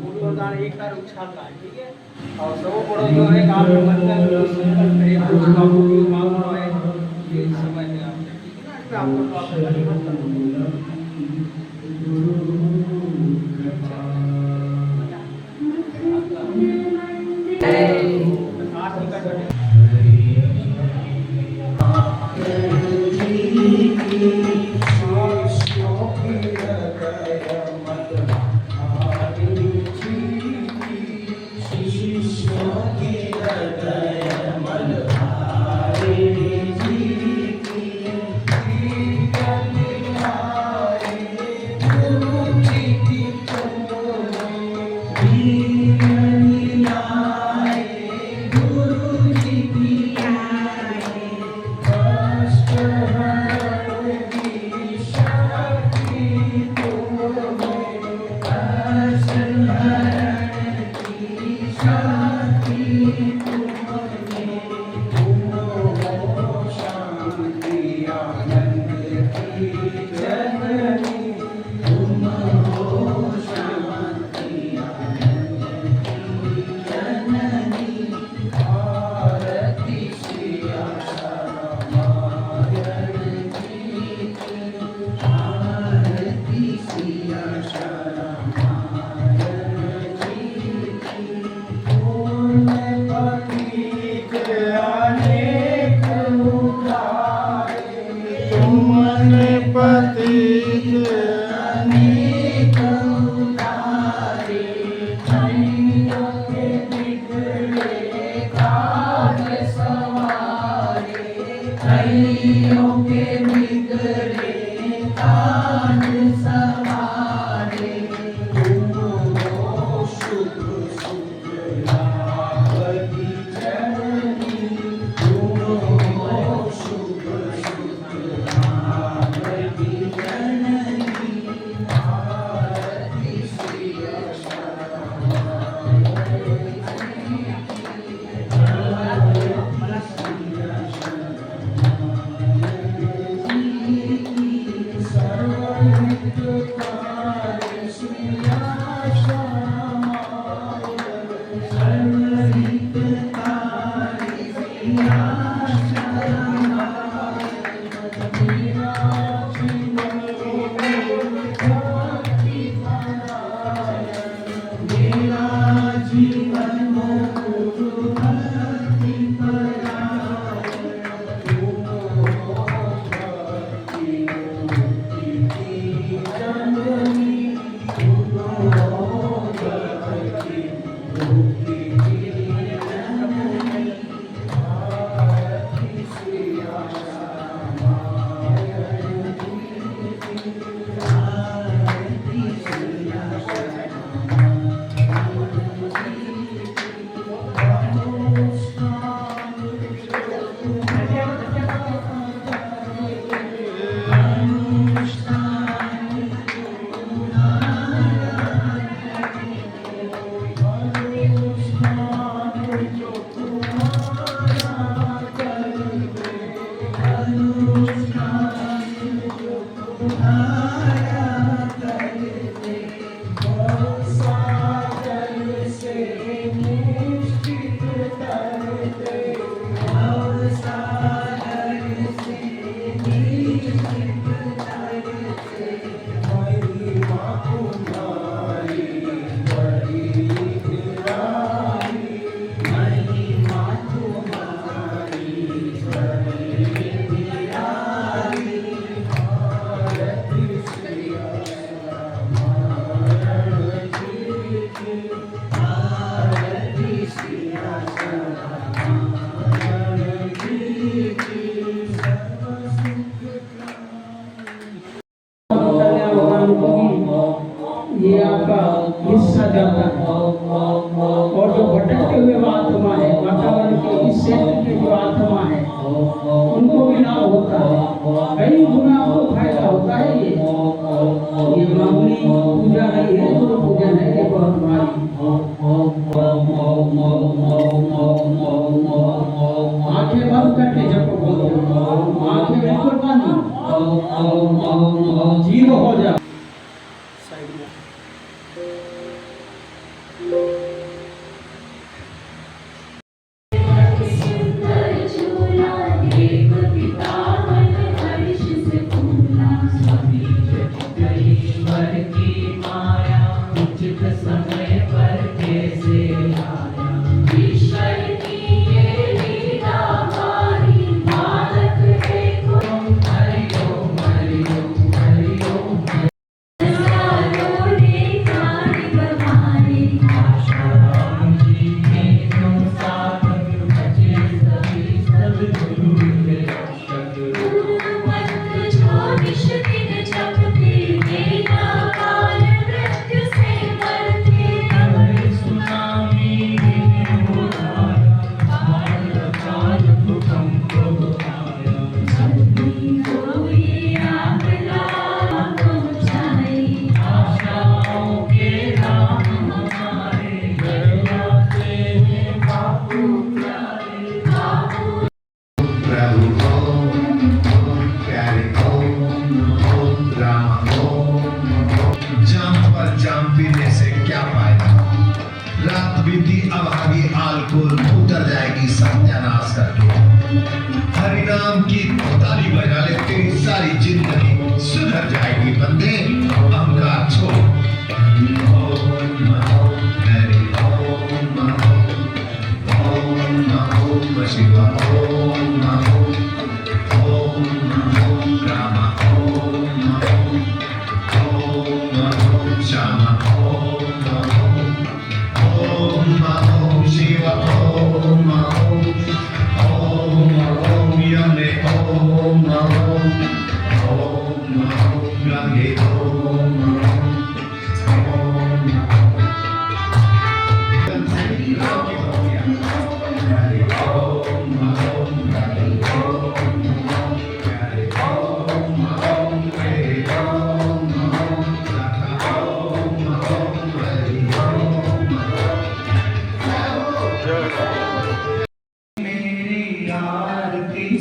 फूलदान एक बार उछालता है, ठीक है। और सब बड़ो जो है गांव में मतलब संकल्प करे कुछ मांगो जो मांगो है ये समय में आप, ठीक है ना। इसमें आपको तो आप मत ये आपका हिस्सा जाता है। और जो भटकते हुए आत्मा है, वातावरण के इस क्षेत्र के जो आत्मा है उनको भी लाभ होता है, कई गुना आपको फायदा होता है। ये मामूली पूजा नहीं है, गुरु पूजन है, ये बहुत भारी। आंखें बंद करके जब बोलते हो, आंखें बिल्कुल बंद, जीरो हो जाए।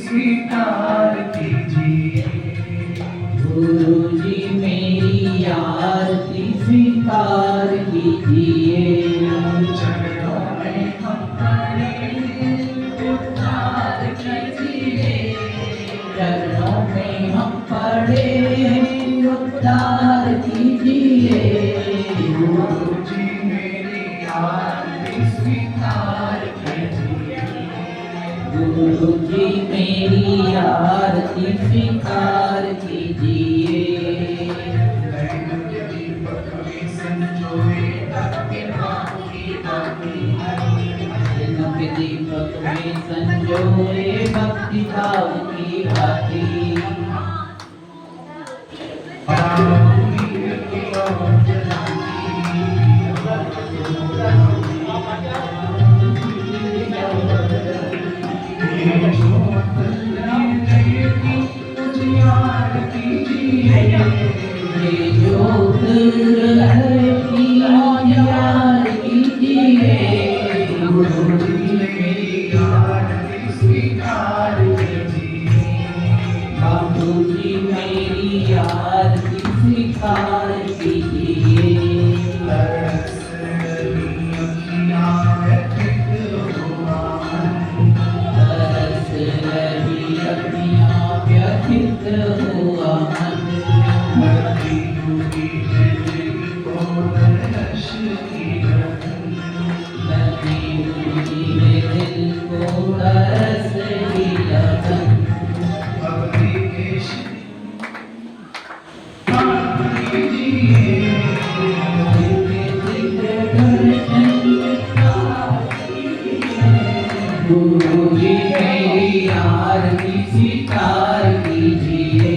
स्वीकार कीजिए गुरु जी मेरी आरती स्वीकार कीजिए चरणों में हम पड़े उद्धार कीजिए चरणों में हम पड़े उद्धार कीजिए गुरु जी मेरी आरती स्वीकार कीजिए गुरु जी मेरी आरती स्वीकार कीजिए दीपक में संजोए भक्ति भाव की भांति गुरु जी मेरी आरती स्वीकार कीजिए